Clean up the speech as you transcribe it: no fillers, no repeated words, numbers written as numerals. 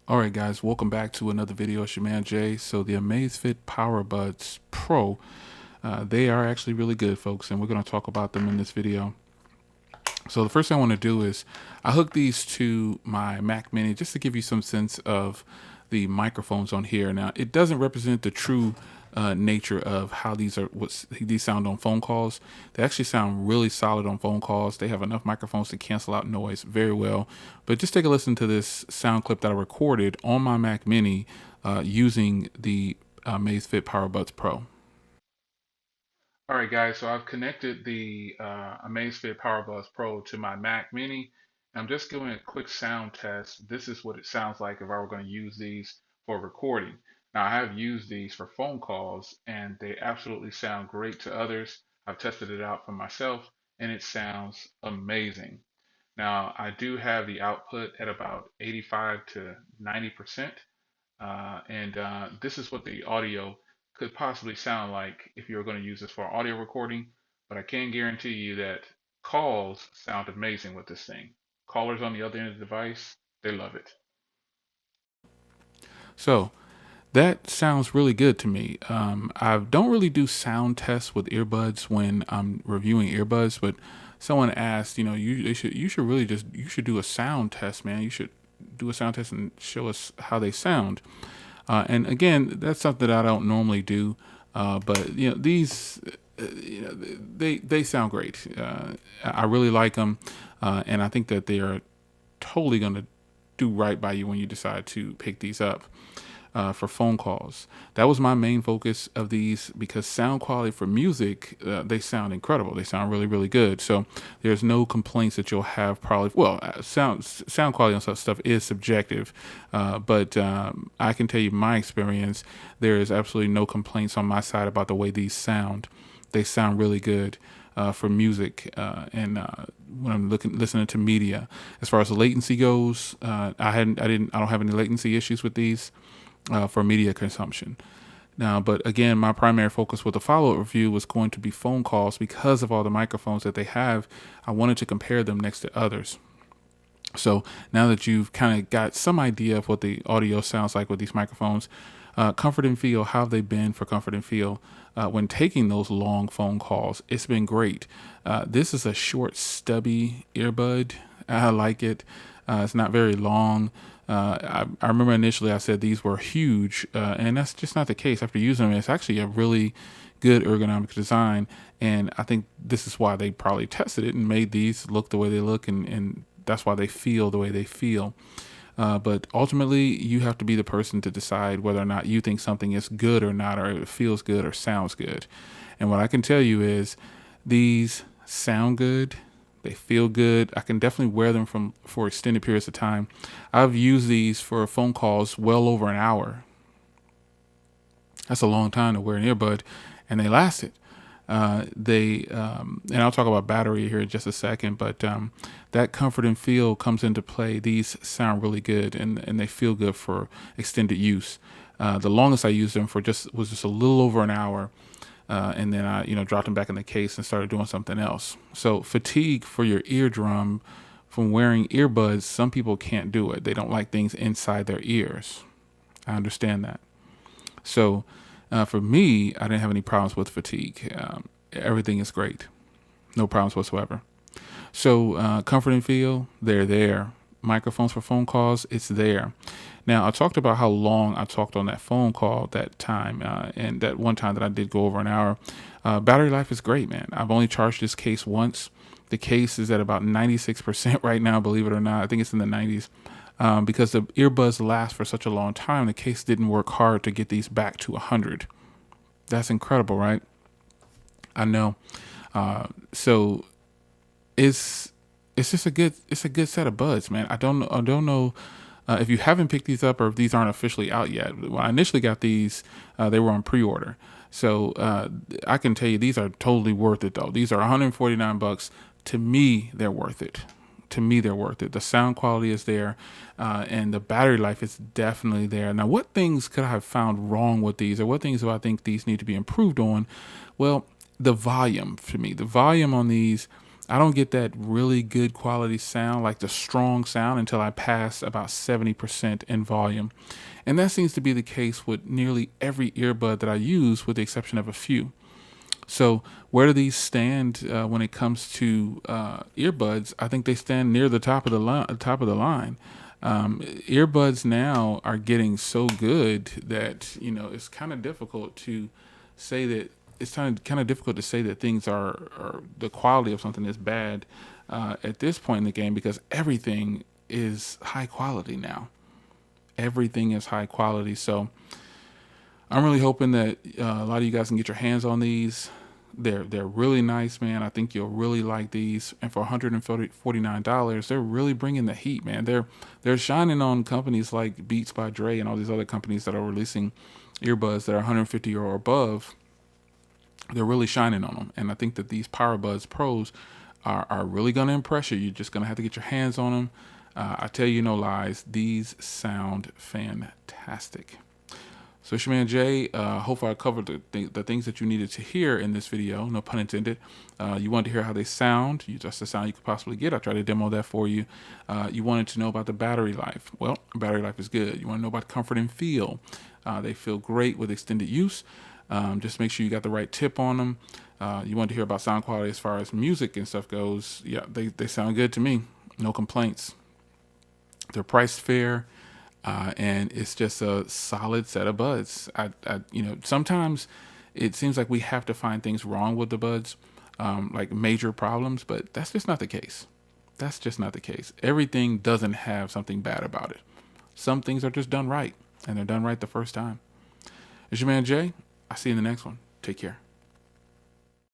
All right, guys, welcome back to another video. It's your man Jay. So the Amazfit Powerbuds Pro, they are actually really good, folks, and we're going to talk about them in this video. So the first thing I want to do is I hook these to my Mac Mini just to give you some sense of the microphones on here. Now, it doesn't represent the true nature of how these sound on phone calls. They actually sound really solid on phone calls. They have enough microphones to cancel out noise very well. But just take a listen to this sound clip that I recorded on my Mac Mini using the Amazfit Powerbuds Pro. All right, guys, so I've connected the Amazfit Powerbuds Pro to my Mac Mini. I'm just doing a quick sound test. This is what it sounds like if I were going to use these for recording. Now, I have used these for phone calls, and they absolutely sound great to others. I've tested it out for myself, and it sounds amazing. Now, I do have the output at about 85 to 90%. And this is what the audio could possibly sound like if you were going to use this for audio recording. But I can guarantee you that calls sound amazing with this thing. Callers on the other end of the device, they love it. So that sounds really good to me. I don't really do sound tests with earbuds when I'm reviewing earbuds, but someone asked, you should really just you should do a sound test, man. You should do a sound test and show us how they sound. And again, that's something that I don't normally do, but these, they sound great. I really like them, and I think that they are totally going to do right by you when you decide to pick these up for phone calls. That was my main focus of these because sound quality for music, they sound incredible. They sound really, really good. So there's no complaints that you'll have. Probably, well, sound quality on such stuff is subjective, but I can tell you my experience. There is absolutely no complaints on my side about the way these sound. They sound really good. For music and when I'm listening to media. As far as the latency goes, I don't have any latency issues with these for media consumption. Now, but again, my primary focus with the follow-up review was going to be phone calls because of all the microphones that they have. I wanted to compare them next to others. So now that you've kind of got some idea of what the audio sounds like with these microphones, Comfort and Feel, how have they been for Comfort and Feel when taking those long phone calls? It's been great. This is a short, stubby earbud. I like it. It's not very long. I remember initially I said these were huge, and that's just not the case. After using them, it's actually a really good ergonomic design, and I think this is why they probably tested it and made these look the way they look, and that's why they feel the way they feel. But ultimately, you have to be the person to decide whether or not you think something is good or not, or it feels good or sounds good. And what I can tell you is these sound good. They feel good. I can definitely wear them for extended periods of time. I've used these for phone calls well over an hour. That's a long time to wear an earbud, and they lasted. And I'll talk about battery here in just a second, but that comfort and feel comes into play. These sound really good, and they feel good for extended use. The longest I used them for was just a little over an hour, and then I dropped them back in the case and started doing something else. So fatigue for your eardrum from wearing earbuds, some people can't do it. They don't like things inside their ears. I understand that. So for me, I didn't have any problems with fatigue. Everything is great. No problems whatsoever. So comfort and feel, they're there. Microphones for phone calls, it's there. Now, I talked about how long I talked on that phone call that time, and that one time that I did go over an hour. Battery life is great, man. I've only charged this case once. The case is at about 96% right now, believe it or not. I think it's in the 90s. Because the earbuds last for such a long time, the case didn't work hard to get these back to 100. That's incredible, right? I know. So it's just a good set of buds, man. I don't know if you haven't picked these up or if these aren't officially out yet. When I initially got these, they were on pre-order. So I can tell you these are totally worth it though. These are 149 bucks. To me, they're worth it. To me, they're worth it. The sound quality is there, and the battery life is definitely there. Now, what things could I have found wrong with these, or what things do I think these need to be improved on? Well, the volume for me, the volume on these, I don't get that really good quality sound, like the strong sound, until I pass about 70% in volume. And that seems to be the case with nearly every earbud that I use, with the exception of a few. So where do these stand when it comes to earbuds? I think they stand near the top of the line. Earbuds now are getting so good that it's kind of difficult to say that kind of difficult to say that things are the quality of something is bad at this point in the game, because everything is high quality now. Everything is high quality. So I'm really hoping that a lot of you guys can get your hands on these. They're really nice, man. I think you'll really like these. And for $149, they're really bringing the heat, man. They're shining on companies like Beats by Dre and all these other companies that are releasing earbuds that are 150 or above. They're really shining on them. And I think that these Powerbuds Pros are really going to impress you. You're just going to have to get your hands on them. I tell you no lies, these sound fantastic. So it's your man Jay. Hopefully I covered the things that you needed to hear in this video, no pun intended. You wanted to hear how they sound. That's the sound you could possibly get. I tried to demo that for you. You wanted to know about the battery life. Well, battery life is good. You want to know about comfort and feel. They feel great with extended use. Just make sure you got the right tip on them. You want to hear about sound quality as far as music and stuff goes. Yeah, they sound good to me. No complaints. They're priced fair. And it's just a solid set of buds. Sometimes it seems like we have to find things wrong with the buds, like major problems, but that's just not the case. That's just not the case. Everything doesn't have something bad about it. Some things are just done right, and they're done right the first time. It's your man Jay. I'll see you in the next one. Take care.